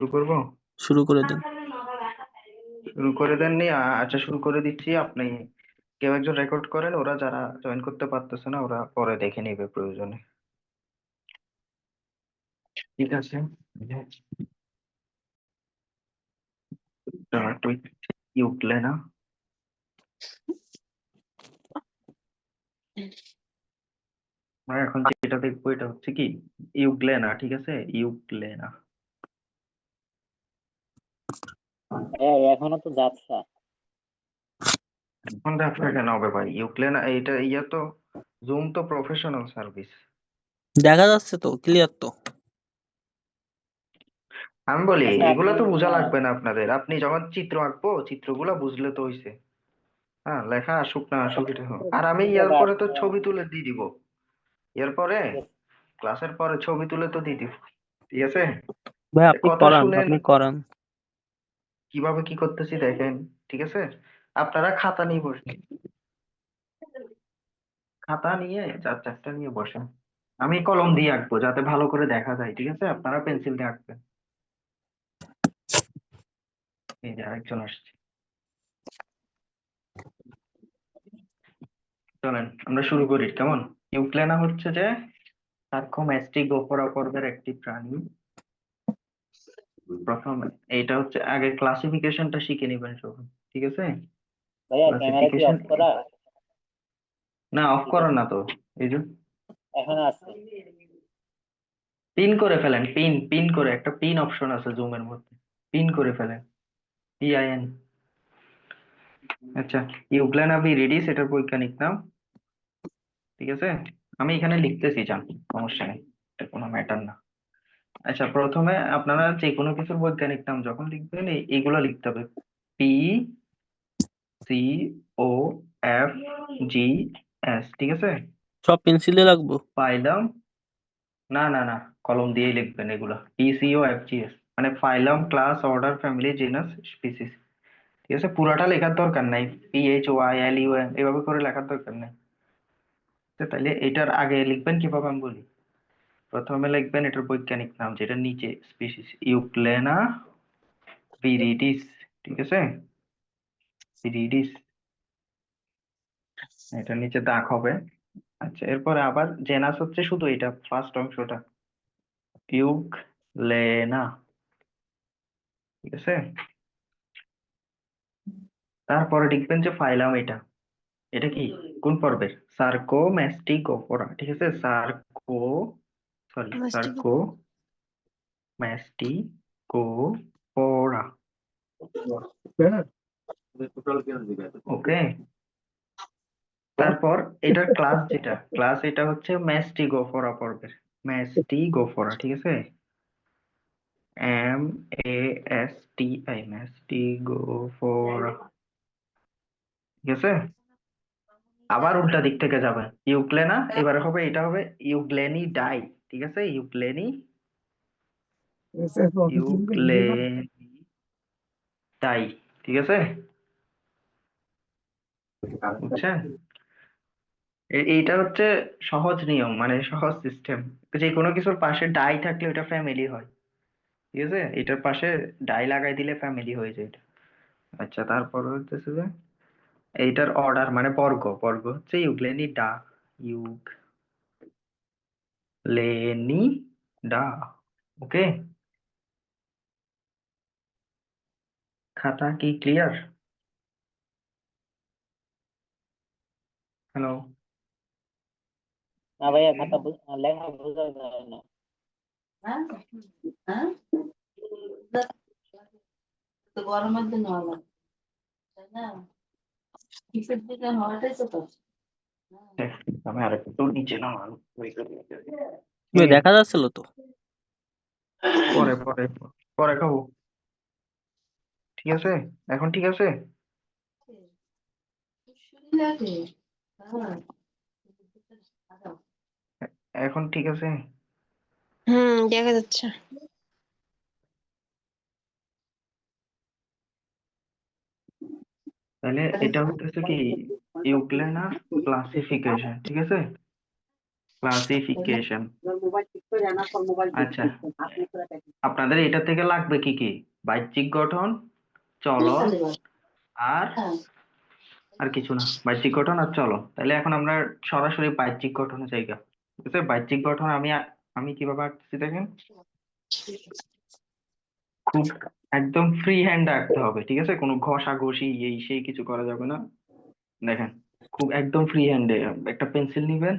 শুরু করবো। শুরু করে দেন। শুরু করে দেননি? আচ্ছা, শুরু করে দিচ্ছি। আপনি কেউ একজন রেকর্ড করেন, ওরা যারা জয়েন করতে পারতেছে না ওরা পরে দেখে নিবে প্রয়োজনে। ঠিক আছে। Start with euglena. আমরা এখন যেটা দেখবো এটা হচ্ছে কি ইউগ্লেনা। ঠিক আছে, ইউগ্লেনা। হ্যাঁ, এখনো তো যাচ্ছে। এখন দেখা কেন হবে ভাই? ইউক্লেনা এটা ইয়া তো, জুম তো প্রফেশনাল সার্ভিস। দেখা যাচ্ছে তো, ক্লিয়ার তো। আমি বলি আচ্ছা, এগুলা আপনি তো বোঝা লাগবে না আপনাদের, আপনি যখন চিত্র আঁকবো চিত্রগুলা বুঝলে তো হইছে। হ্যাঁ, লেখা আসুক না আসুক এটা হোক। আর আমি ইয়ার পরে তো ছবি তুলে দিয়ে দিব। এর পরে ক্লাসের পরে ছবি তুলে তো দিয়ে দিব। ঠিক আছে। ভাই এ আপনি কথা করান, শুনেন, আপনি করান। কিভাবে কি করতেছি দেখেন। ঠিক আছে, আপনারা খাতা নিয়ে বসেন। খাতা নিয়ে চার চারটা নিয়ে বসেন। আমি কলম দিয়ে আঁকবো যাতে ভালো করে দেখা যায়। ঠিক আছে, আপনারা পেন্সিল দিয়ে আঁকবেন। এই যে আরেকজন আসছে। চলেন আমরা শুরু করি, কেমন? ইউক্লেনা হচ্ছে যে সার্কোম্যাস্টিক গোফরা পর্বের একটি প্রাণী। প্রথম এইটা হচ্ছে, আগে ক্লাসিফিকেশনটা শিখে নিবেন সব। ঠিক আছে, ভাইয়া, ক্যামেরা কি ক্লাসিফিকেশন। অফ করা? না, অফ ঠিক করেন আছে, না তো। এই যে এখন আছে। পিন করে ফেলেন, পিন পিন করে, একটা পিন অপশন আছে জুমের মধ্যে, পিন করে ফেলেন। PIN। আচ্ছা, ইউগ্লেনা ভিরিডিস এটার বৈজ্ঞানিক নাম। ঠিক আছে, আমি এখানে লিখতেছি, জান, সমস্যা নেই, এটা কোনো ম্যাটার না। আচ্ছা, প্রথমে আপনারা যে কোনো কিছুর বৈজ্ঞানিক নাম যখন লিখবেন এইগুলো লিখতে হবে। PCOFGS। ঠিক আছে। সব পেন্সিলে লাগবো? ফাইলাম, না না না, কলম দিয়েই লিখবেন এগুলা। PCOFGS মানে phylum, class, order, family, genus, species. ঠিক আছে, পুরাটা লেখার দরকার নাই। PHYLUM এভাবে করে লেখার দরকার নাই। তো তাইলে এটার আগে লিখবেন কিভাবে আমি বলি। প্রথমে লিখবেন এটার বৈজ্ঞানিক নাম, যেটা নিচে স্পিসিস, ইউক্লেনা ভিরিডিস। ঠিক আছে, ভিরিডিস, এটা নিচে দাগ হবে। আচ্ছা, এরপরে আবার জেনাস হচ্ছে শুধু এটা ফার্স্ট অংশটা, ইউক্লেনা। ঠিক আছে, তারপরে লিখবেন যে ফাইলাম এটা, এটা কি, কোন পর্বের? সার্কোম্যাস্টিগোফোরা। ঠিক আছে, মাস্টিক সার্কোম্যাস্টিগোফোরা। ওকে। তারপর এটার ক্লাস, যেটা ক্লাস এটা হচ্ছে ম্যাস্টিগোফোরা পর্বের, ম্যাস্টিগোফোরা। ঠিক আছে, MASTI, ম্যাস্টিগোফোরা। ঠিক আছে, আবার উল্টা দিক থেকে যাবেন, ইউক্লেনা, এবারে হবে এটা হবে ইউগ্লেনি ডাই। ঠিক আছে, ইউগ্লেনি, ইউগ্লেনি ডাই। ঠিক আছে, বুঝছেন? এইটা হচ্ছে সহজ নিয়ম, মানে সহজ সিস্টেম। যে কোনো কিছুর পাশে ডাই থাকলে ওটা ফ্যামিলি হয়। ঠিক আছে, এটার পাশে ডাই লাগাই দিলে ফ্যামিলি হয়ে যায় এটা। আচ্ছা, তারপর হচ্ছে যে এইটার অর্ডার মানে বর্গ, বর্গ হচ্ছে ইউগ্লেনি ডা, ইউগ্লেনি ডা। ওকে, খাতা কি ক্লিয়ার? হ্যালো? না ভাইয়া, খাতা লেখা বোঝা যায় না। গরমের দিন হলো, তাই না? শীতের দিনে হওয়াটাই তো কষ্ট। আমি আরেকটু নিচে নামানো দেখা যাচ্ছিল তো। পরে পরে পরে খাবো। ঠিক আছে, এখন ঠিক আছে। শুনি লাগে। হ্যাঁ। এখন ঠিক আছে। দেখা যাচ্ছে। তাহলে এটা হচ্ছে কি ইউক্লেনার ক্লাসিফিকেশন। ঠিক আছে, ক্লাসিফিকেশন। আচ্ছা, আপনাদের এটা থেকে লাগবে কি কি? বাহ্যিক গঠন, চলন, আর হ্যাঁ আর কিছু না। বাহ্যিক গঠন আর চলন। তাহলে এখন আমরা সরাসরি বাহ্যিক গঠনের জায়গা। ঠিক আছে, বাহ্যিক গঠন আমি কিভাবে আঁকতেছি দেখেন। খুব একদম ফ্রি হ্যান্ড আঁকতে হবে, ঠিক আছে, কোনো ঘষাঘষি এই সেই কিছু করা যাবে না। দেখেন, খুব একদম ফ্রি হ্যান্ডে একটা পেন্সিল নিবেন,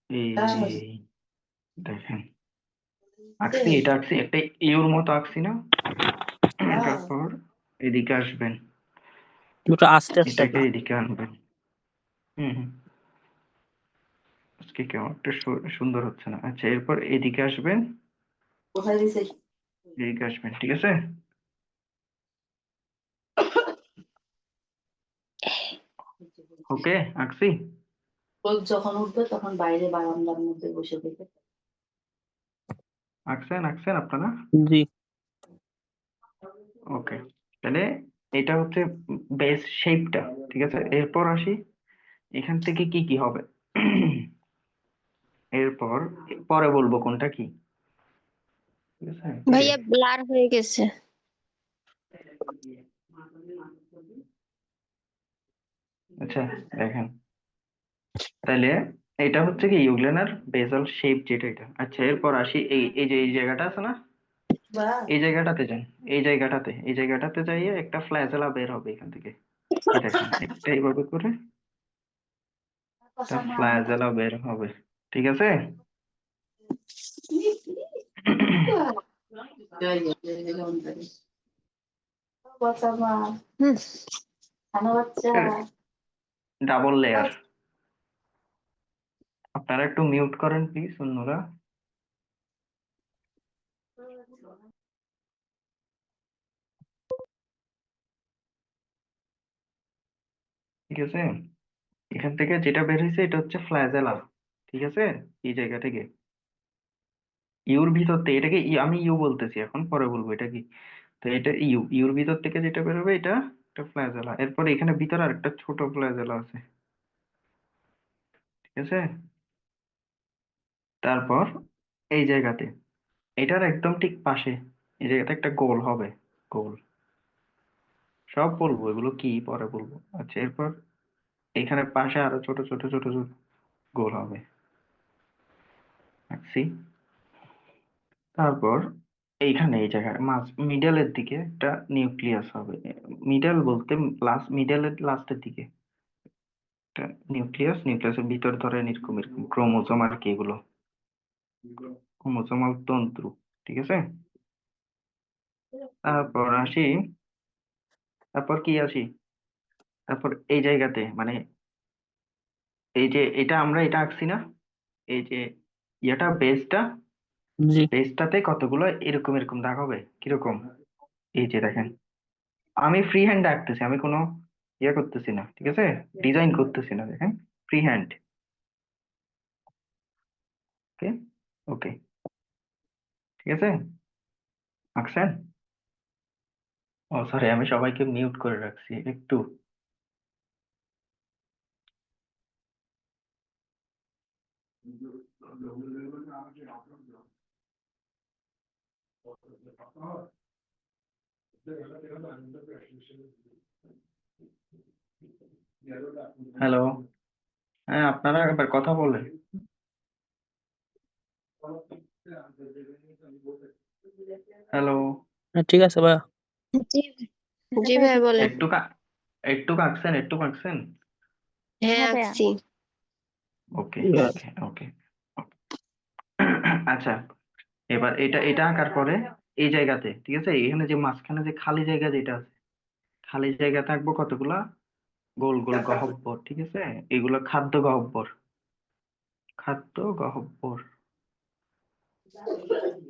এই যে দেখেন আঁকছি, এটা আঁকছি, একটা ইউর মতো আঁকছি না। তারপর এদিকে আসবেন, দুটো আস্তে আস্তে এটাকে এদিকে আনবেন। হুম হুম, আজকে কেমন একটা সুন্দর হচ্ছে না। আচ্ছা, এরপর এদিকে আসবেন, কোথায় দিছে এদিকে আসবেন, ঠিক আছে। ওকে, আঁকছি। রোদ যখন উঠবে তখন বাইরে বারান্দার মধ্যে বসে থেকে আঁকছেন আঁকছেন আপনারা? জি। ওকে, তাহলে এটা হচ্ছে বেস শেপটা, ঠিক আছে। এরপর আসি এখান থেকে কি কি হবে। এরপর পরে বলবো কোনটা কি, ঠিক আছে। ভাইয়া ব্লার হয়ে গেছে। আচ্ছা, দেখেন, তাহলে এটা হচ্ছে কি ইউগ্লেনার বেসাল শেপ, যেটা এটা। আচ্ছা, এরপর আসি এই এই যে এই জায়গাটা আছে না, বা এই জায়গাটাতে যান, এই জায়গাটাতে যাইয়ে একটা ফ্ল্যাজেলা বের হবে এখান থেকে। এই দেখেন, একটা এইভাবে করে একটা ফ্ল্যাজেলা বের হবে, ঠিক আছে। বাচ্চা মা হুম। খানা বাচ্চা ডাবল লেয়ার। আপনারা একটু মিউট করেন প্লিজ অন্যরা। ঠিক আছে, এখান থেকে যেটা বের হয়েছে এটা হচ্ছে ফ্ল্যাজেলা, ঠিক আছে। এই জায়গা থেকে ইউর ভিতর থেকে এটাকে আমি ইউ বলতেছি, এখন পরে বলবো এটা কি। তো এটা ইউর ভিতর থেকে যেটা বেরোবে এটা একটা ফ্ল্যাজেলা। এরপর এখানে ভিতরে আরেকটা ছোট ফ্ল্যাজেলা আছে, ঠিক আছে। তারপর এই জায়গাতে, এটার একদম ঠিক পাশে এই জায়গাতে একটা গোল হবে, গোল। সব বলবো, এগুলো কি পরে বলবো। আচ্ছা, এরপর এখানে পাশে আরো ছোট ছোট ছোট ছোট গোল হবে, আঁকছি। তারপর এইখানে এই জায়গায় মাঝ মিডলের দিকে একটা নিউক্লিয়াস হবে। মিডল বলতে মিডলের লাস্টের দিকে একটা নিউক্লিয়াসের ভিতর ধরেন এরকম এরকম ক্রোমোজোম আর কি, এগুলো ক্রোমোজোমাল তন্তু, ঠিক আছে। তারপর আসি, তারপর কি আসি, তারপর এই জায়গাতে মানে এই যে এটা আমরা এটা আঁকছি না, এই যে ইয়েটা বেসটা, জি। বেসটাতে কতগুলো এরকম এরকম দাগ হবে, কিরকম, এই যে দেখেন। আমি ফ্রি হ্যান্ড আঁকতেছি, আমি কোনো ইয়ে করতেছি না, ঠিক আছে, ডিজাইন করতেছি না, দেখেন, ফ্রি হ্যান্ড। ওকে, ওকে, ঠিক আছে, আঁকছেন। ও সরি, আমি সবাইকে মিউট করে রাখছি একটু। হ্যালো, হ্যাঁ, আপনারা একবার কথা বলেন। হ্যালো, হ্যাঁ, ঠিক আছে ভাইয়া। জি জি ভাইয়া বলেন। একটু একটু আঁকছেন, একটু আঁকছেন। হ্যাঁ আঁকছি। ওকে, ওকে, ওকে। আচ্ছা, এবার এটা এটা আঁকার পরে এই জায়গাতে, ঠিক আছে, এখানে যে মাঝখানে যে খালি জায়গা যেটা আছে, খালি জায়গা থাকবো কতগুলা গোল গোল গহ্বর, ঠিক আছে। এগুলো খাদ্য গহ্বর, খাদ্য গহ্বর,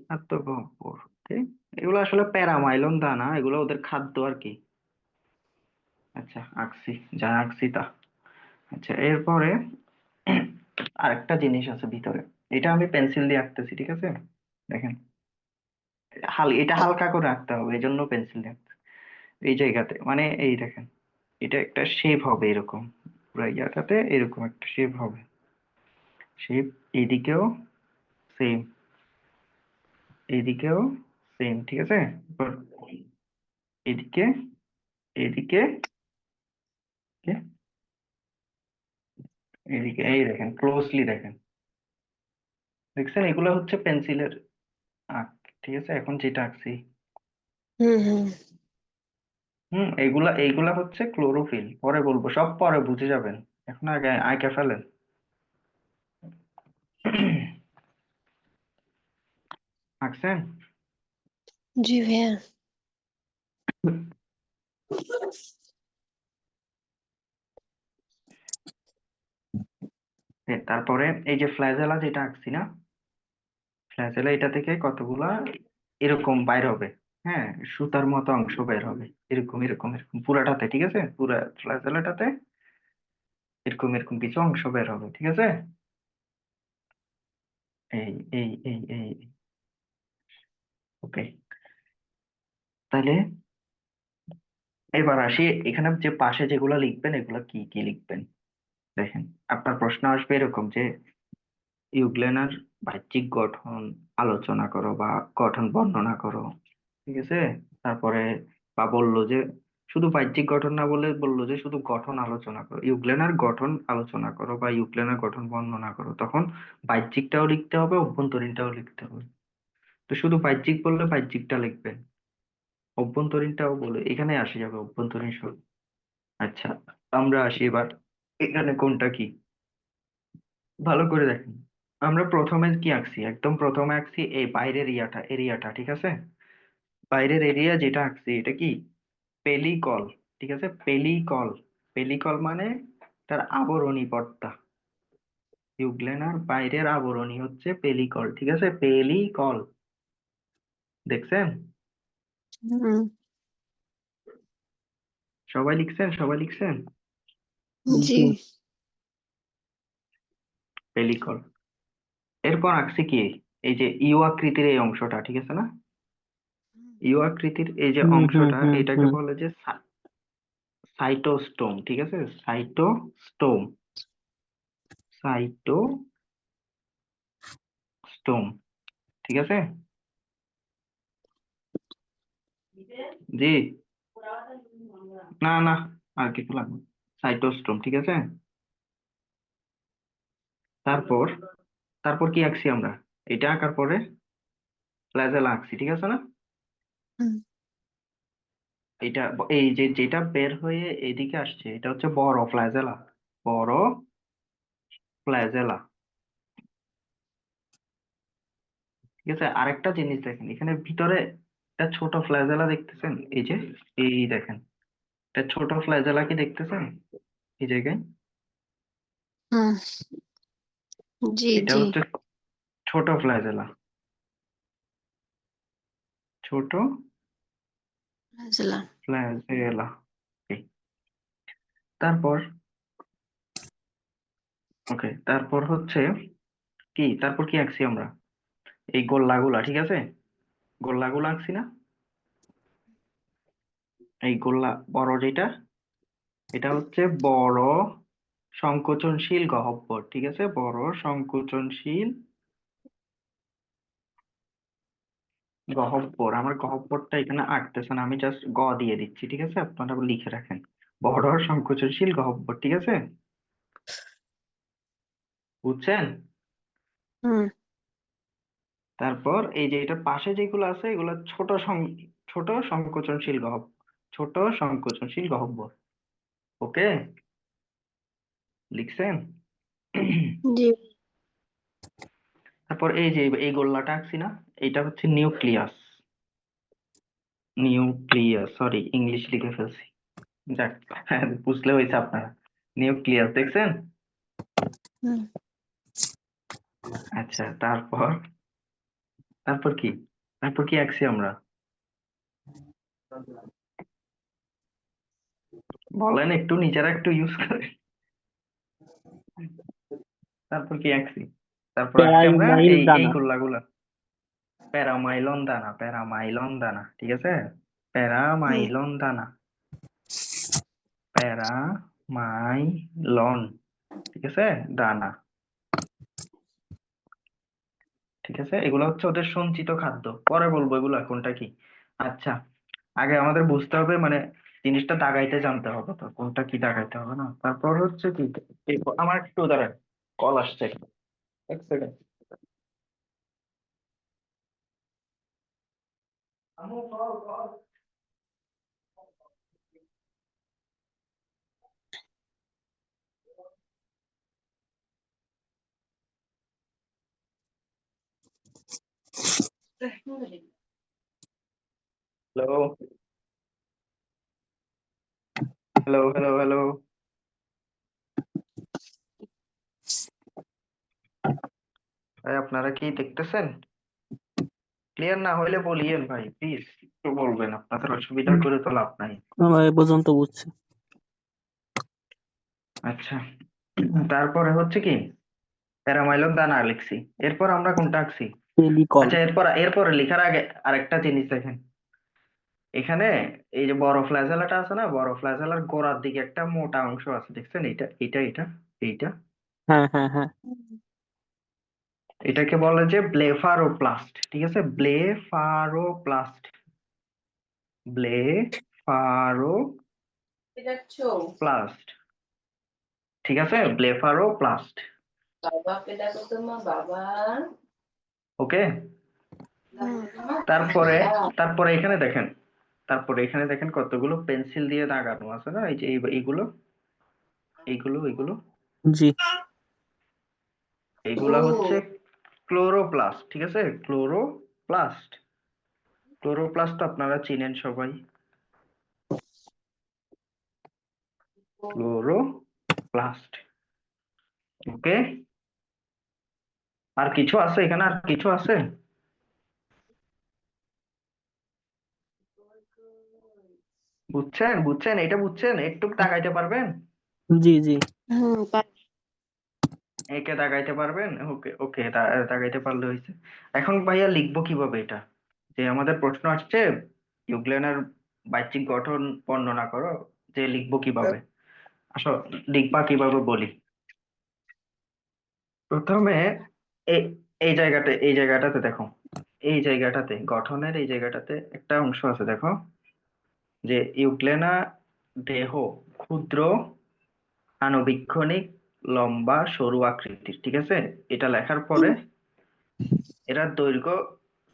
খাদ্য গহ্বর, ঠিক। এগুলো আসলে প্যারামাইলন দানা, এগুলো ওদের খাদ্য আর কি। আচ্ছা, আঁকছি, যা আঁকছি তা। আচ্ছা, এরপরে আরেকটা জিনিস আছে ভিতরে, এটা আমি পেন্সিল দিয়ে আঁকতেছি, ঠিক আছে। দেখেন, এটা হালকা করে আঁকতে হবে, এই জন্য পেন্সিল দিয়ে আঁকতেছি। এই জায়গাতে মানে এই দেখেন, এটা একটা শেপ হবে এরকম, পুরো ইয়াটাতে এরকম একটা শেপ হবে। শেপ এদিকেও সেম, এদিকেও সেম, ঠিক আছে। এবার এদিকে, এদিকে, এ, এদিকে, এই দেখেন ক্লোজলি দেখেন, দেখছেন এগুলো হচ্ছে পেন্সিলের আঁক, ঠিক আছে। এখন যেটা আঁকছি, হুম। এইগুলা এইগুলা হচ্ছে ক্লোরোফিল, পরে বলবো, সব পরে বুঝে যাবেন, এখন আগে আঁকে ফেলেন। আঁকছেন? জি ভাইয়া। তারপরে এই যে ফ্ল্যাজেলা যেটা আঁকছি না, ফ্ল্যাজেলা এটা থেকে কতগুলা এরকম বাইর হবে, হ্যাঁ, সুতার মতো অংশ বের হবে, এরকম এরকম এরকম পুরাটাতে, ঠিক আছে, পুরা ফ্ল্যাজেলাটাতে এরকম এরকম কিছু অংশ বের হবে, ঠিক আছে। এই এই ওকে, তাহলে এবার আসি, এখানে যে পাশে যেগুলো লিখবেন এগুলা কি কি লিখবেন। দেখেন, আপনার প্রশ্ন আসবে এরকম যে ইউগ্লেনার বাহ্যিক গঠন আলোচনা করো বা গঠন বর্ণনা করো, ঠিক আছে। তারপরে বা বললো যে শুধু বাহ্যিক গঠন না বলে বললো যে শুধু গঠন আলোচনা করো, ইউগ্লেনার গঠন আলোচনা করো বা ইউগ্লেনার গঠন বর্ণনা করো, তখন বাহ্যিকটাও লিখতে হবে, অভ্যন্তরীণটাও লিখতে হবে। তো শুধু বাহ্যিক বললে বাহ্যিকটা লিখবেন, অভ্যন্তরীণটাও বলে এখানে আসে যাবে অভ্যন্তরীণ সব। আচ্ছা, আমরা আসি এবার এখানে কোনটা কি, ভালো করে দেখেন। আমরা প্রথমে কি আঁকছি, একদম প্রথমে আঁকছি এই বাইরের এরিয়াটা, ঠিক আছে। বাইরের এরিয়া যেটা আঁকছি এটা কি, পেলিকল, ঠিক আছে, পেলিকল। পেলিকল মানে তার আবরণী পর্দা, ইউগ্লেনার বাইরের আবরণী হচ্ছে পেলিকল, ঠিক আছে, পেলিকল, দেখছেন? হুম। সবাই লিখছেন, সবাই লিখছেন? জি। জি। পেলিকল। এরপর আঁকছি কি, এই যে ইউ আকৃতির এই অংশটা, ঠিক আছে না, ইউ আকৃতির এই যে অংশটা এটাকে হুম। বলে যে সাইটোস্টোম, ঠিক আছে, সাইটোস্টোম, সাইটোস্টোম, ঠিক আছে। জি, না না, আর কিছু লাগবে, সাইটোস্টোম, ঠিক আছে। তারপর তারপর কি আঁকছি আমরা, এটা আঁকার পরে ফ্ল্যাজেলা আঁকছি, ঠিক আছে না। হুম। এটা এই যে যেটা বের হয়ে এদিকে আসছে এটা হচ্ছে বড় ফ্ল্যাজেলা, বড় ফ্ল্যাজেলা, ঠিক আছে। আরেকটা জিনিস দেখেন, এখানে ভিতরে একটা ছোট ফ্ল্যাজেলা দেখতেছেন, এই যে, এই দেখেন, একটা ছোট ফ্ল্যাজেলা কি দেখতেছেন এই জায়গায়, হুম। জি এটা জি। হচ্ছে ছোট ফ্ল্যাজেলা, ছোট বুঝলাম। ফ্ল্যাজেলা। তারপর ওকে, তারপর হচ্ছে কি, তারপর কি আঁকছি আমরা, এই গোল্লাগুলা, ঠিক আছে, গোল্লাগুলা আঁকছি না, এই গোল্লা বড় যেটা, এটা হচ্ছে বড় সংকোচনশীল গহ্বর, ঠিক আছে, বড় সংকোচনশীল গহ্বর। আমার গহ্বরটা এখানে আঁকতেছে না, আমি জাস্ট গ দিয়ে দিচ্ছি, ঠিক আছে, আপনারা লিখে রাখেন, বড় সংকোচনশীল গহ্বর, ঠিক আছে, বুঝছেন। হুম। তারপর এই যে এটার পাশে যেগুলো আছে এগুলো ছোট সংকোচনশীল গহ্বর, ছোট সংকোচনশীল গহ্বর, ওকে, লিখছেন? জি। তারপর এই যে এই গোল্লাটা আঁকছি না, এটা হচ্ছে নিউক্লিয়াস, নিউক্লিয়াস, সরি ইংলিশ লিখে ফেলছি, যাক, হ্যাঁ, বুঝলে হয়েছে আপনারা, নিউক্লিয়াস দেখছেন। হুম। আচ্ছা, তারপর তারপর কি, তারপর কি আঁকছি আমরা, বলেন একটু, নিজেরা একটু ইউজ করে, তারপর কি আঁকছি, তারপর আঁকছি আমরা প্যারাইমাইল এই এই দানা। গোল্লাগুলা, প্যারামাইলন দানা, ঠিক আছে, হুম। প্যারামাইলন দানা, প্যারামাইলন, ঠিক আছে, দানা, ঠিক আছে, এগুলো হচ্ছে ওদের সঞ্চিত খাদ্য, পরে বলবো এগুলা কোনটা কি। আচ্ছা, আগে আমাদের বুঝতে হবে মানে জিনিসটা দাগাইতে জানতে হবে, তো কোনটা কি দাগাইতে হবে না, তারপর হচ্ছে কি আমার একটু দাঁড়ান, কল আসছে, এক second. Hello, hello, hello, hello. ভাই আপনারা কি দেখতেছেন? ক্লিয়ার না হইলে বলিয়েন ভাই, প্লিজ একটু বলবেন, আপনাদের অসুবিধা করে তো লাভ নাই। ভাই এ পর্যন্ত বুঝছি। আচ্ছা, তারপরে হচ্ছে কি প্যারামাইলন দানা লিখছি, এরপর আমরা কোনটা আঁকছি? পেলিকল। আচ্ছা, এরপরে লেখার আগে আরেকটা জিনিস দেখেন, এখানে এই যে বড় ফ্ল্যাজেলাটা আছে না, বড় ফ্ল্যাজেলার গোড়ার দিকে একটা মোটা অংশ আছে, দেখছেন? এইটা এইটা এইটা এইটা হ্যাঁ হ্যাঁ হ্যাঁ। এটাকে বলে যে ব্লেফারোপ্লাস্ট, ঠিক আছে? ব্লেফারোপ্লাস্ট, ব্লেফারোপ্লাস্ট, পেটাচ্ছো? ঠিক আছে, ব্লেফারোপ্লাস্ট। বাবাকে ডাকো তো মা, বাবা। ওকে, হুম। তারপরে তারপরে এখানে দেখেন, তারপরে এখানে দেখেন কতগুলো পেন্সিল দিয়ে দাগানো আছে না, এই যে এইগুলো এইগুলো এইগুলো জি। এইগুলা হচ্ছে ক্লোরোপ্লাস্ট, ঠিক আছে? ক্লোরোপ্লাস্ট, ক্লোরোপ্লাস্ট তো আপনারা চিনেন সবাই, ক্লোরোপ্লাস্ট। ওকে, আর কিছু আছে এখানে, আর কিছু আছে? বুঝছেন বুঝছেন, এটা বুঝছেন? একটু তাকাইতে পারবেন? জি জি। হুম, একে তাকাইতে পারবেন? ওকে ওকে, তাকাইতে পারলে হয়েছে। এখন ভাইয়া লিখবো কিভাবে এটা, যে আমাদের প্রশ্ন আসছে ইউগ্লেনার বাহ্যিক গঠন বর্ণনা করো, যে লিখবো কিভাবে, আসো লিখবা কিভাবে বলি। প্রথমে এই এই জায়গাটাতে দেখো, এই জায়গাটাতে গঠনের এই জায়গাটাতে একটা অংশ আছে দেখো, যে ইউগ্লেনা দেহ ক্ষুদ্র আণুবীক্ষণিক লম্বা সরু আকৃতির, ঠিক আছে? এটা লেখার পরে এর দৈর্ঘ্য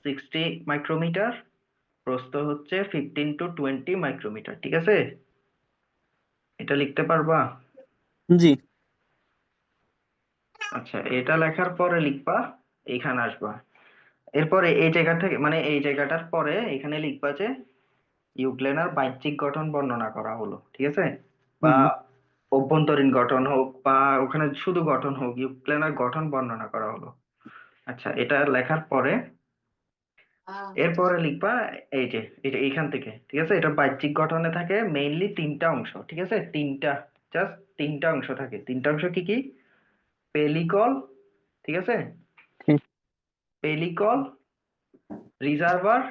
60 মাইক্রোমিটার, প্রস্থ হচ্ছে 15 to 20 মাইক্রোমিটার, ঠিক আছে? এটা লিখতে পারবা? জি। আচ্ছা, এটা লেখার পরে লিখবা, এইখানে আসবা, এরপরে এই জায়গা থেকে মানে এই জায়গাটার পরে এখানে লিখবা যে ইউগ্লেনার বাহ্যিক গঠন বর্ণনা করা হলো, ঠিক আছে? বা হুম। অভ্যন্তরীণ গঠন হোক বা ওখানে শুধু গঠন হোক, ইউগ্লেনার গঠন বর্ণনা করা হলো। আচ্ছা, এটা লেখার পরে এরপরে লিখবা এই যে এটা এইখান থেকে, ঠিক আছে? এটা বাহ্যিক গঠনে থাকে মেইনলি তিনটা অংশ, ঠিক আছে? তিনটা, জাস্ট তিনটা অংশ থাকে। তিনটা অংশ কি কি? পেলিকল, ঠিক আছে? ঠিক। পেলিকল, রিজার্ভার,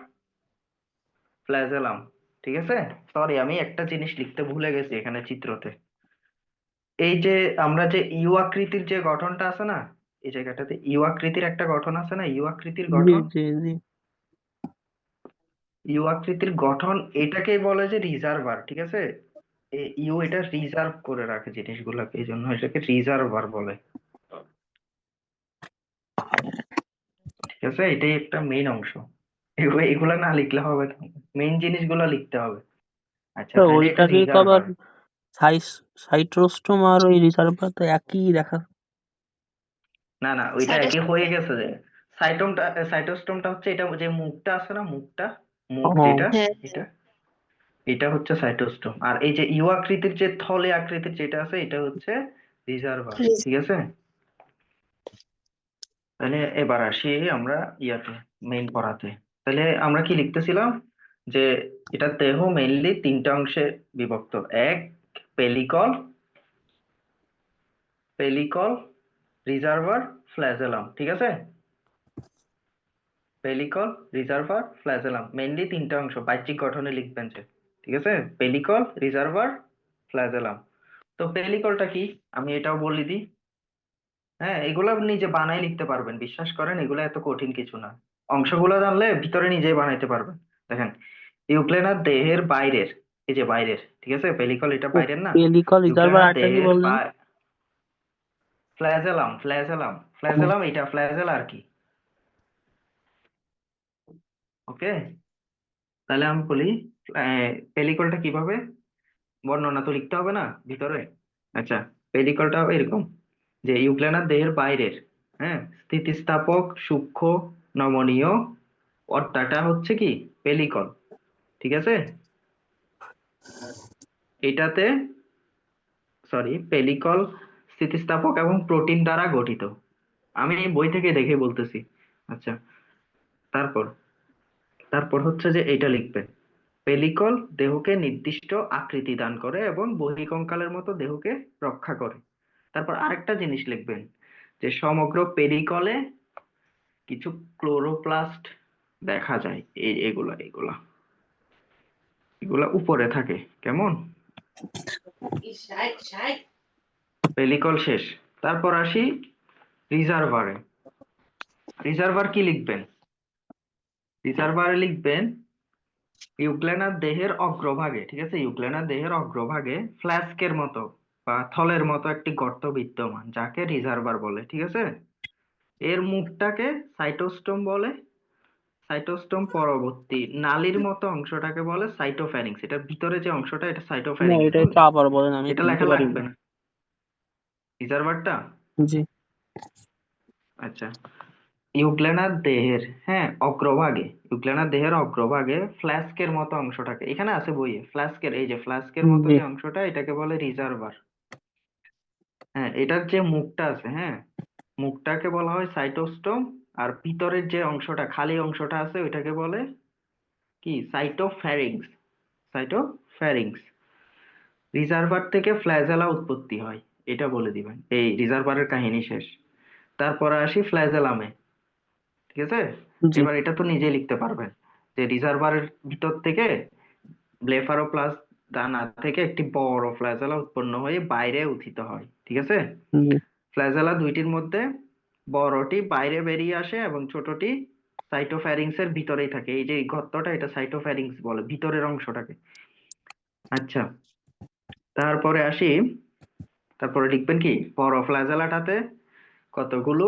ফ্ল্যাজেলাম, ঠিক আছে? সরি, আমি একটা জিনিস লিখতে ভুলে গেছি এখানে চিত্রতে, এই যে আমরা যে ইউ আকৃতির যে গঠনটা আছে না, এই জায়গাটাতে ইউ আকৃতির একটা গঠন আছে না, ইউ আকৃতির জি গঠন, জি জি। ইউ আকৃতির গঠন এটাকেই বলে যে রিজার্ভার, ঠিক আছে? ইউ এটা রিজার্ভ করে রাখে জিনিসগুলোকে, এই জন্য এটাকে রিজার্ভার বলে, ঠিক আছে? এটাই একটা মেইন অংশ, এগুলা না লিখলে হবে না, মেইন জিনিসগুলো লিখতে হবে। আচ্ছা, তো তাহলে এটা ওইটাকে তো আবার রিজার্ভার। সাইটোস্টোম আর ওই রিসার্ভার তো একই দেখা। না না, ওইটা একই হয়ে গেছে, যে সাইটোস্টোমটা হচ্ছে এটা, যে মুখটা আছে না, মুখটা, মুখ ও। যেটা, হ্যাঁ, এটা এটা হচ্ছে সাইটোস্টোম, আর এই যে ইউ আকৃতির যে থলে আকৃতির যেটা আছে এটা হচ্ছে রিজার্ভার, রিজ- ঠিক আছে? তাহলে এবার আসি আমরা ইয়াতে, মেইন পড়াতে। তাহলে আমরা কি লিখতেছিলাম, যে এটা দেহ মেইনলি তিনটা অংশে বিভক্ত। এক, পেলিকল, পেলিকল, রিজার্ভার, ফ্ল্যাজেলাম, ঠিক আছে? পেলিকল, রিজার্ভার, ফ্ল্যাজেলাম, মেইনলি তিনটা অংশ, বাহ্যিক গঠনে লিখবেন যে, ঠিক আছে? পেলিকল, রিজার্ভার, ফ্ল্যাজেলাম। তো পেলিকলটা কি, আমি এটাও বলে দিই। হ্যাঁ, এগুলা নিজে বানাই লিখতে পারবেন, বিশ্বাস করেন, এগুলা এত কঠিন কিছু না। অংশগুলো জানলে ভিতরে নিজেই বানাইতে পারবেন। দেখেন, ইউক্লেনার দেহের বাইরের, এই যে বাইরের, ঠিক আছে, পেলিকল এটা ও, বাইরের না। পেলিকল রিজার্ভার ইউক্লেনার আরেকটা কি দেহের বললেন? ফ্ল্যাজেলাম, ফ্ল্যাজেলাম, ফ্ল্যাজেলাম, এটা ফ্ল্যাজেলা আর কি। ওকে, তাহলে আমি বলি পেলিকলটা কিভাবে, বর্ণনা তো লিখতে হবে না ভিতরে। আচ্ছা, পেলিকলটা এরকম যে ইউক্লেনার দেহের বাইরের, হ্যাঁ, স্থিতিস্থাপক, সূক্ষ্ম, নমনীয় অর্থাটা হচ্ছে কি পেলিকল, ঠিক আছে। এটাতে, পেলিকল স্থিতিস্থাপক এবং প্রোটিন দ্বারা গঠিত। আমি এই বই থেকে দেখে বলতেছি। আচ্ছা, তারপর তারপর হচ্ছে যে এটা লিখবেন, পেলিকল দেহকে নির্দিষ্ট আকৃতি দান করে এবং বহিঃকঙ্কালের মতো দেহকে রক্ষা করে। তারপর আরেকটা জিনিস লিখবেন, যে সমগ্র পেরিকলে কিছু ক্লোরোপ্লাস্ট দেখা যায়, এই এগুলা এগুলা এগুলা উপরে থাকে কেমন। পেলিকল শেষ, তারপর আসি রিজার্ভারে। রিজার্ভার কি লিখবেন? রিজার্ভারে লিখবেন ইউক্লেনার দেহের অগ্রভাগে, ঠিক আছে, ইউক্লেনার দেহের অগ্রভাগে ফ্লাস্কের মতো বা থলের মতো একটি গর্ত বিদ্যমান, যাকে রিজার্ভার বলে, ঠিক আছে। এর মুখটাকে সাইটোস্টোম বলে। সাইটোস্টোম পরবর্তী নালীর মতো অংশটাকে বলে সাইটোফ্যারিংস। এটার ভিতরে যে অংশটা, এটা না, সাইটোফ্যারিংস এটা বলে। একটু আবার বলেন, আমি এটা শুনতে লেখা পারি লাগবে না। না, রিজার্ভারটা। জি। আচ্ছা, ইউগ্লেনার দেহের, হ্যাঁ, অগ্রভাগে, ইউগ্লেনার দেহের অগ্রভাগে ফ্লাস্কের মতো অংশটাকে, এখানে আছে বইয়ে, ফ্লাস্কের, এই যে ফ্লাস্কের মতো জি। যে অংশটা, এটাকে বলে রিজার্ভার। হ্যাঁ, এটার যে মুখটা আছে, হ্যাঁ, মুখটাকে বলা হয় সাইটোস্টোম। আর ভিতরের যে অংশটা, খালি অংশটা আছে, ওইটাকে বলে কি সাইটোফ্যারিংস। সাইটোফ্যারিংস। রিজার্ভার থেকে ফ্ল্যাজেলা উৎপত্তি হয়, এটা বলে দিবেন, এই রিজার্ভারের কাহিনী শেষ। তারপরে আসি ফ্ল্যাজেলামে, ঠিক আছে। জি। এবার এটা তো নিজেই লিখতে পারবেন, যে রিজার্ভারের ভিতর থেকে ব্লেফারোপ্লাস্ট দানা থেকে একটি বড় ফ্ল্যাজেলা উৎপন্ন হয়ে বাইরে উত্থিত হয়, ঠিক আছে। জি। ফ্ল্যাজেলা দুইটির মধ্যে বড়টি বাইরে বেরিয়ে আসে এবং ছোটটি সাইটোফ্যারিংস এর ভিতরেই থাকে। এই যে এই গর্তটা, এটা সাইটোফ্যারিংস বলে, ভিতরের অংশটাকে। আচ্ছা, তারপরে আসি, তারপরে লিখবেন কি বড় ফ্ল্যাজেলাটাতে কতগুলো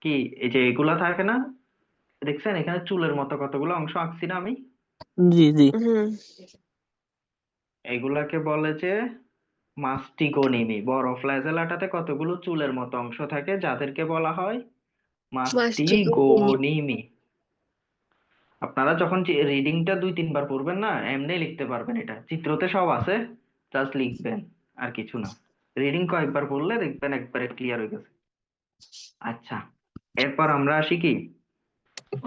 কি, এই যে এগুলা থাকে না, দেখছেন এখানে চুলের মতো কতগুলো অংশ আঁকছি না আমি, জি। জি। হুম। এগুলাকে বলে যে মাস্টিগোনিমি। বড় ফ্ল্যাজেলাটাতে কতগুলো চুলের মতো অংশ থাকে, যাদেরকে বলা হয় মাস্টিগোনিমি। মাস্টিগোনিমি। আপনারা যখন রিডিংটা 2-3 বার পড়বেন না, এমনি লিখতে পারবেন, এটা চিত্রতে সব আছে, জাস্ট লিখবেন, আর কিছু না। রিডিং কয়েকবার পড়লে দেখবেন একবারে ক্লিয়ার হয়ে গেছে। আচ্ছা, এরপর আমরা আসি কি,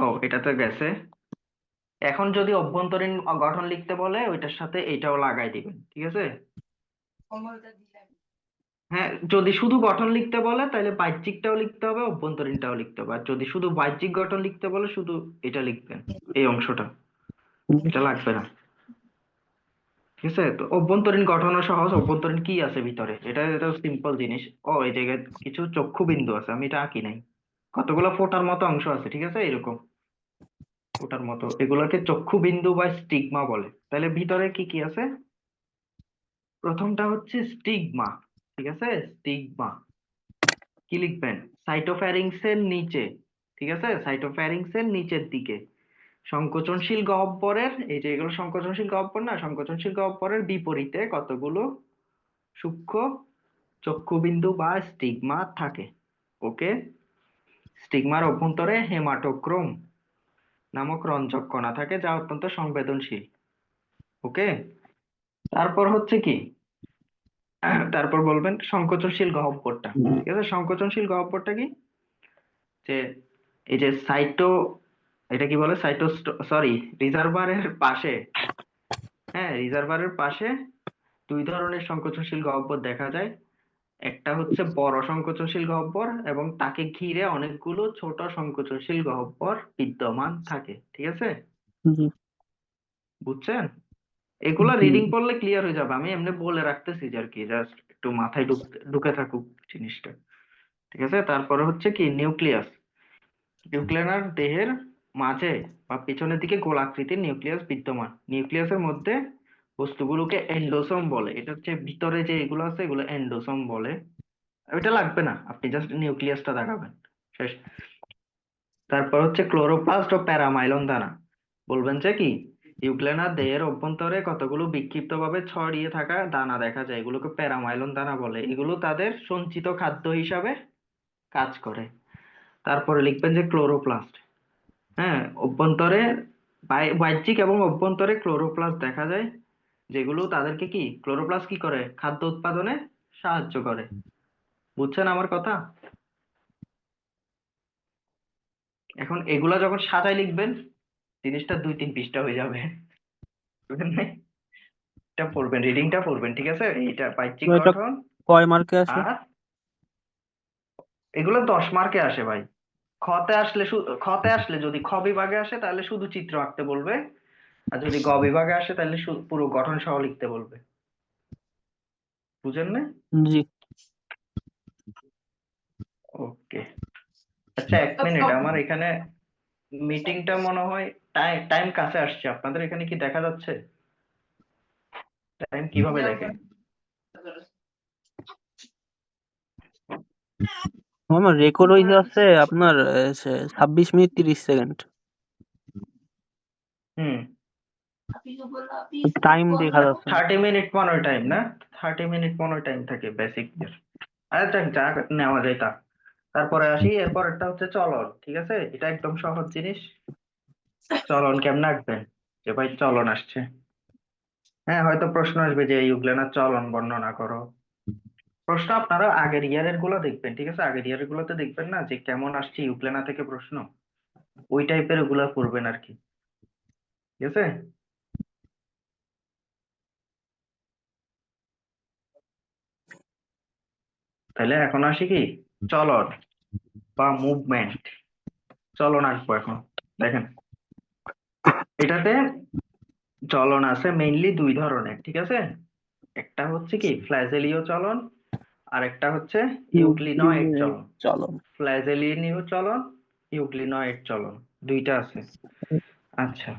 ও এটা তো গেছে। এখন যদি অভ্যন্তরীণ গঠন লিখতে বলে, ওইটার সাথে এটাও লাগাই দিবেন, ঠিক আছে। হ্যাঁ, যদি শুধু গঠন লিখতে বলে তাহলে বাহ্যিকটাও লিখতে হবে, অভ্যন্তরীণটাও লিখতে হবে। আর যদি শুধু বাহ্যিক গঠন লিখতে বলে, শুধু এটা লিখবেন, এই অংশটা, এটা লাগবে না, ঠিক আছে। তো অভ্যন্তরীণ গঠনও সহজ। অভ্যন্তরীণ কি আছে ভিতরে, এটা এটা সিম্পল জিনিস। ও, এই জায়গায় কিছু চক্ষু বিন্দু আছে, আমি এটা আঁকি নাই। কতগুলো ফোঁটার মতো অংশ আছে, ঠিক আছে, এরকম ফোঁটার মতো, এগুলোকে চক্ষু বিন্দু বা স্টিগমা বলে। তাহলে ভিতরে কি কি আছে? প্রথমটা হচ্ছে স্টিগমা, ঠিক আছে, স্টিগমা। কি লিখবেন? সাইটোফ্যারিংস এর নিচে, ঠিক আছে, সাইটোফ্যারিংস এর নিচের দিকে সংকোচনশীল গহ্বরের, এই যে এগুলো সংকোচনশীল গহ্বর না, সংকোচনশীল গহ্বরের বিপরীতে কতগুলো সূক্ষ্ম চক্ষুবিন্দু বা স্টিগমা থাকে। ওকে, স্টিগমার অভ্যন্তরে হেমাটোক্রোম নামক রঞ্জক কণা থাকে, যা অত্যন্ত সংবেদনশীল। ওকে, তারপর হচ্ছে কি, তারপর বলবেন সংকোচনশীল গহ্বরটা, ঠিক আছে। সংকোচনশীল গহ্বরটা কি, যে এই যে এটা কি বলে, রিজার্ভারের পাশে, হ্যাঁ, রিজার্ভারের পাশে দুই ধরনের সংকোচনশীল গহ্বর দেখা যায়। একটা হচ্ছে বড় সংকোচনশীল গহ্বর এবং তাকে ঘিরে অনেকগুলো ছোট সংকোচনশীল গহ্বর বিদ্যমান থাকে, ঠিক আছে, জি। বুঝছেন? এগুলা জি। রিডিং পড়লে ক্লিয়ার হয়ে যাবে, আমি এমনি বলে রাখতেছি যে আর কি, জাস্ট একটু মাথায় ঢুকে থাকুক জিনিসটা। ঠিক আছে, তারপরে হচ্ছে কি নিউক্লিয়াস। নিউক্লিয়ার দেহের মাঝে বা পিছনের দিকে গোলাকৃতির নিউক্লিয়াস বিদ্যমান। নিউক্লিয়াসের মধ্যে বস্তুগুলোকে এন্ডোসোম বলে। এটা হচ্ছে ভিতরে যে এগুলো আছে এগুলো এন্ডোসোম বলে। ওইটা লাগবে না, আপনি জাস্ট নিউক্লিয়াসটা দেখাবেন, শেষ। তারপর হচ্ছে ক্লোরোপ্লাস্ট ও প্যারামাইলন দানা। বলবেন যে কি ইউগ্লেনার দেহের অভ্যন্তরে কতগুলো বিক্ষিপ্তভাবে ছড়িয়ে থাকা দানা দেখা যায়, এগুলোকে প্যারামাইলন দানা বলে। এগুলো তাদের সঞ্চিত খাদ্য হিসাবে কাজ করে। তারপরে লিখবেন যে ক্লোরোপ্লাস্ট। হ্যাঁ, অভ্যন্তরে বাহ্যিক এবং অভ্যন্তরে ক্লোরোপ্লাস্ট দেখা যায়, যেগুলো তাদেরকে কি ক্লোরোপ্লাস্ট কি করে খাদ্য উৎপাদনে সাহায্য করে। বুঝছেন আমার কথা? এখন এগুলা যখন সাজায় লিখবেন, জিনিসটা 2-3 পৃষ্ঠা হয়ে যাবে, বুঝলেন নাই? এটা পড়বেন, রিডিংটা পড়বেন, ঠিক আছে? এইটা বাহ্যিক তো এটা গঠন। কয় মার্কে আসে? আর এগুলো 10 মার্কে আসে ভাই। খতে আসলে যদি খ বিভাগে আসে তাহলে শুধু চিত্র আঁকতে বলবে, আর যদি গ বিভাগে আসে তাহলে পুরো গঠন সহ লিখতে বলবে। বুঝেন না? জি। ওকে, আচ্ছা 1 মিনিট, আমার এখানে মিটিংটা মনে হয় টাইম টাইম কাছে আসছে। আপনাদের এখানে কি দেখা যাচ্ছে টাইম কিভাবে দেখে? আমার রেকর্ড হয়ে যাচ্ছে আপনার 26 মিনিট 30 সেকেন্ড। হুম, টাইম দেখা যাচ্ছে না। 30 মিনিট মনে হয় টাইম না, 30 মিনিট মনে হয় টাইম থাকে বেসিক। আচ্ছা, যা নেওয়া যায় তা। তারপরে আসি, এরপর একটা হচ্ছে চলন। ঠিক আছে, এটা একদম সহজ জিনিস। চলন কেমনে আঁকবেন? যে ভাই চলন আসছে, হ্যাঁ, হয়তো প্রশ্ন আসবে যে ইউগ্লেনার চলন বর্ণনা করো। প্রশ্ন আপনারা আগের ইয়ারের গুলো দেখবেন, ঠিক আছে? আগের ইয়ারের গুলোতে দেখবেন না যে কেমন আসছে ইউগ্লেনা থেকে প্রশ্ন, ওই টাইপের ওগুলা করবেন আর কি, ঠিক আছে? তাহলে এখন আসি কি চলন বা মুভমেন্ট। চলন আঁকবো এখন। দেখেন, এটাতে চলন আছে মেইনলি 2 ধরনের, ঠিক আছে? একটা হচ্ছে কি ফ্ল্যাজেলীয় চলন, আর একটা হচ্ছে ইউক্লিনয়েড চলন। চলন। ফ্ল্যাজেলীয় চলন, ইউক্লিনয়েড চলন, দুইটা আছে। আচ্ছা,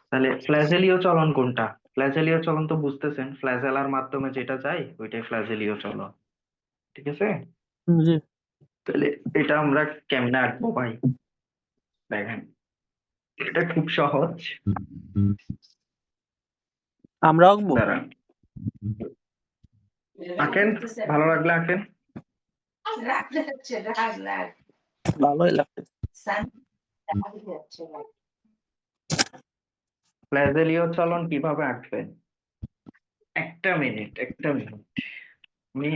তাহলে ফ্ল্যাজেলীয় চলন কোনটা? ফ্ল্যাজেলীয় চলন তো বুঝতেছেন, ফ্ল্যাজেলার মাধ্যমে যেটা যায় ওইটাই ফ্ল্যাজেলীয় চলন, ঠিক আছে? জি। তাহলে এটা আমরা কেমনে আঁকবো ভাই? দেখেন, এটা খুব সহজ। আমরা আঁকবো। দাঁড়ান, আঁকেন, ভালো লাগলে আঁকেন। ভালোই লাগছে। ফ্ল্যাজেলীয় চলন কিভাবে আঁকবেন? একটা মিনিট, আমি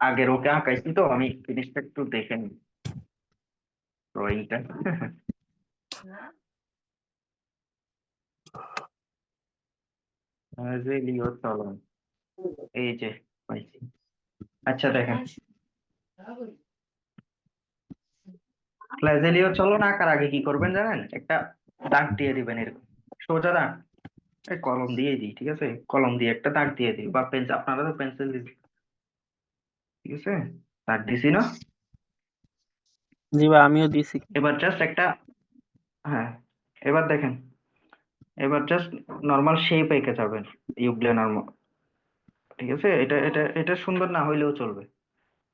আগের ওকে আঁকাইছি তো, আমি জিনিসটা একটু দেখে নিই ড্রয়িংটা। ফ্ল্যাজেলীয় চলন, এই যে পাইছি। আচ্ছা দেখেন, ফ্ল্যাজেলীয় চলন আঁকার আগে কি করবেন জানেন? একটা দাগ দিয়ে দিবেন, এরকম সোজা দাগ। এই কলম দিয়ে দিই, ঠিক আছে? কলম দিয়ে একটা দাগ দিয়ে দিই, বা পেন্সিল, আপনারা তো পেন্সিল দিন, ঠিক আছে? দাগ দিছি না? জি ভাই, আমিও দিছি। এবার জাস্ট একটা, হ্যাঁ, এবার দেখেন, এবার জাস্ট নর্মাল শেপ এঁকে যাবেন ইউগ্লেনার, ঠিক আছে? এটা সুন্দর না হইলেও চলবে।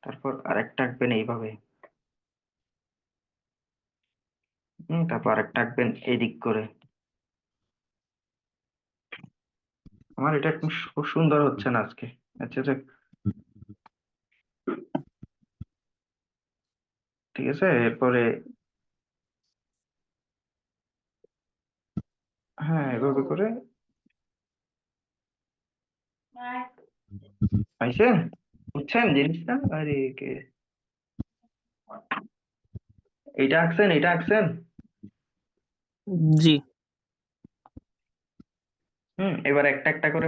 তারপর আরেকটা আঁকবেন এইভাবে, তারপর আরেকটা আঁকবেন এদিক করে। আমার এটা খুব খুব সুন্দর হচ্ছে না আজকে। আচ্ছা আচ্ছা, ঠিক আছে, এরপরে হ্যাঁ এভাবে করে পাইছেন? বুঝছেন জিনিসটা? আরে কে, এটা আঁকছেন, এটা আঁকছেন। জি। এবার একটা একটা করে